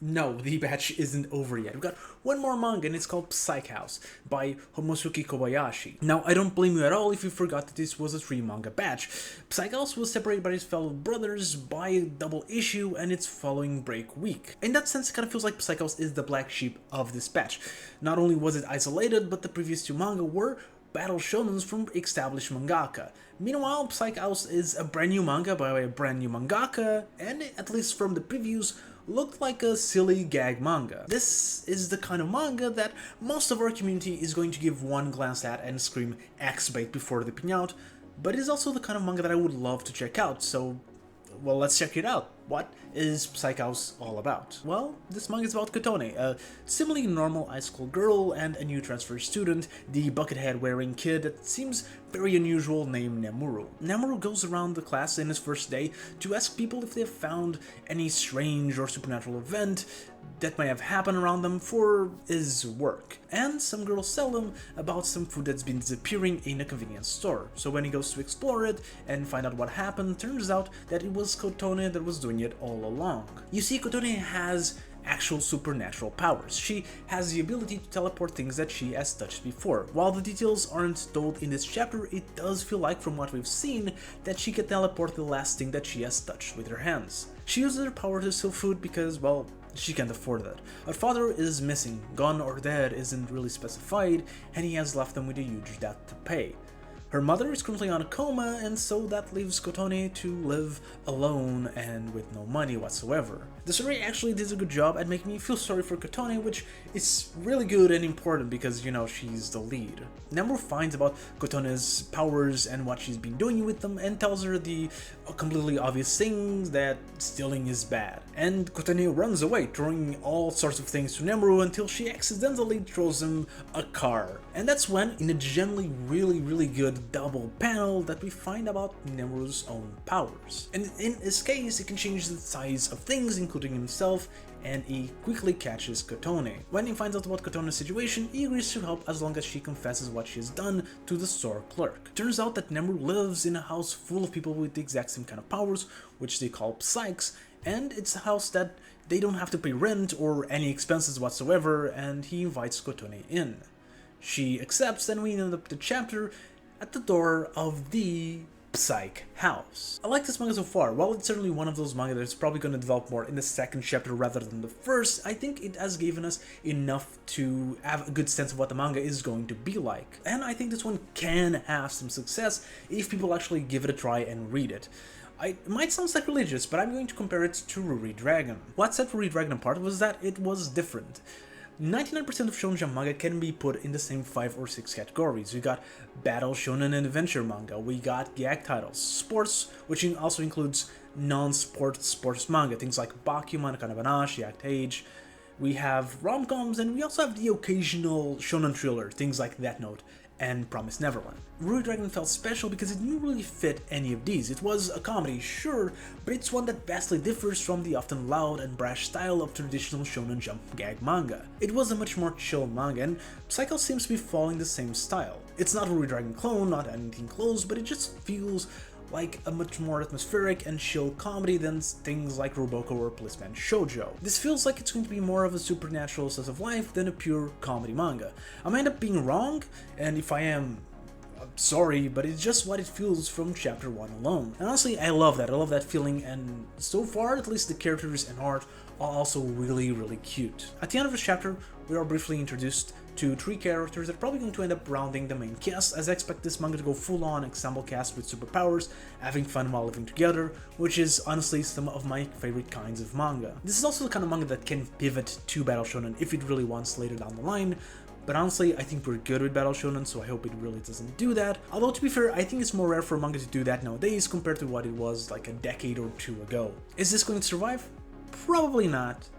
No, the batch isn't over yet. We've got one more manga and it's called Psych House by Omusuke Kobayashi. Now, I don't blame you at all if you forgot that this was a 3 manga batch. Psych House was separated by his fellow brothers by a double issue and its following break week. In that sense, it kind of feels like Psych House is the black sheep of this batch. Not only was it isolated, but the previous 2 manga were battle shonens from established mangaka. Meanwhile, Psych House is a brand new manga by a brand new mangaka, and at least from the previews, looked like a silly gag manga. This is the kind of manga that most of our community is going to give one glance at and scream X-bait before dipping out, but it is also the kind of manga that I would love to check out, so well, let's check it out. What is Psych House all about? Well, this manga is about Kotone, a similarly normal high school girl and a new transfer student, the buckethead wearing kid that seems very unusual named Nemuru. Nemuru goes around the class in his first day to ask people if they've found any strange or supernatural event that may have happened around them for his work. And some girls tell him about some food that's been disappearing in a convenience store. So when he goes to explore it and find out what happened, turns out that it was Kotone that was doing it all along. You see, Kotone has actual supernatural powers. She has the ability to teleport things that she has touched before. While the details aren't told in this chapter, it does feel like from what we've seen that she can teleport the last thing that she has touched with her hands. She uses her power to steal food because, well, she can't afford that. Her father is missing, gone or dead isn't really specified, and he has left them with a huge debt to pay. Her mother is currently on a coma, and so that leaves Kotone to live alone and with no money whatsoever. The story actually did a good job at making me feel sorry for Kotone, which is really good and important because, you know, she's the lead. Nemuru finds about Kotone's powers and what she's been doing with them and tells her the completely obvious things that stealing is bad. And Kotone runs away, throwing all sorts of things to Nemuru until she accidentally throws him a car. And that's when, in a generally really good double panel, that we find about Nemuru's own powers. And in his case, it can change the size of things, including himself, and he quickly catches Kotone. When he finds out about Kotone's situation, he agrees to help as long as she confesses what she has done to the store clerk. Turns out that Nemuru lives in a house full of people with the exact same kind of powers, which they call psychs, and it's a house that they don't have to pay rent or any expenses whatsoever, and he invites Kotone in. She accepts, and we end up the chapter at the door of the Psych House. I like this manga so far. While it's certainly one of those manga that's probably going to develop more in the second chapter rather than the first, I think it has given us enough to have a good sense of what the manga is going to be like. And I think this one can have some success if people actually give it a try and read it. It might sound sacrilegious, but I'm going to compare it to Ruri Dragon. What set Ruri Dragon apart was that it was different. 99% of shonen jump manga can be put in the same 5 or 6 categories. We got battle, shonen, and adventure manga. We got gag titles, sports, which also includes non-sport sports manga, things like Bakuman, Kanabanashi, Act Age. We have rom-coms, and we also have the occasional shonen thriller, things like Death Note and Promised Neverland. Ruri Dragon felt special because it didn't really fit any of these. It was a comedy, sure, but it's one that vastly differs from the often loud and brash style of traditional shonen jump gag manga. It was a much more chill manga, and Psych House seems to be following the same style. It's not a Ruri Dragon clone, not anything close, but it just feels like a much more atmospheric and chill comedy than things like Roboko or Policeman Shoujo. This feels like it's going to be more of a supernatural slice of life than a pure comedy manga. I might end up being wrong, and if I am, I'm sorry, but it's just what it feels from chapter 1 alone. And honestly, I love that feeling, and so far, at least the characters and art are also really cute. At the end of the chapter, we are briefly introduced to 3 characters that are probably going to end up rounding the main cast, as I expect this manga to go full-on ensemble cast with superpowers, having fun while living together, which is honestly some of my favorite kinds of manga. This is also the kind of manga that can pivot to battle shonen if it really wants later down the line, but honestly, I think we're good with battle shonen, so I hope it really doesn't do that. Although, to be fair, I think it's more rare for manga to do that nowadays compared to what it was like a decade or 2 ago. Is this going to survive? Probably not.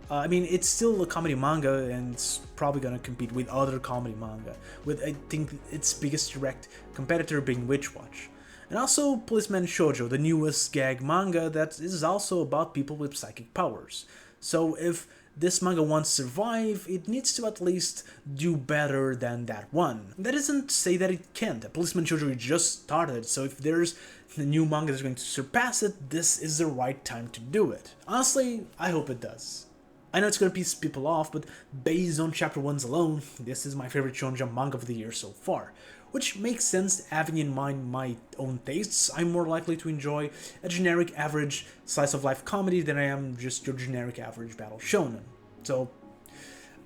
I mean, it's still a comedy manga, and it's probably gonna compete with other comedy manga, with I think its biggest direct competitor being Witch Watch. And also Policeman Shoujo, the newest gag manga that is also about people with psychic powers. So if this manga wants to survive, it needs to at least do better than that one. That isn't to say that it can't. Policeman Shoujo just started, so if there's a new manga that's going to surpass it, this is the right time to do it. Honestly, I hope it does. I know it's gonna piss people off, but based on chapter 1s alone, this is my favorite Shonen Jump manga of the year so far. Which makes sense having in mind my own tastes. I'm more likely to enjoy a generic average slice of life comedy than I am just your generic average battle shonen. So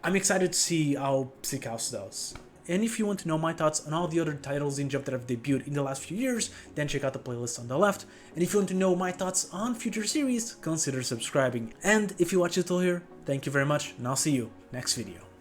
I'm excited to see how Psych House does. And if you want to know my thoughts on all the other titles in Jump that have debuted in the last few years, then check out the playlist on the left. And if you want to know my thoughts on future series, consider subscribing. And if you watched it till here, thank you very much, and I'll see you next video.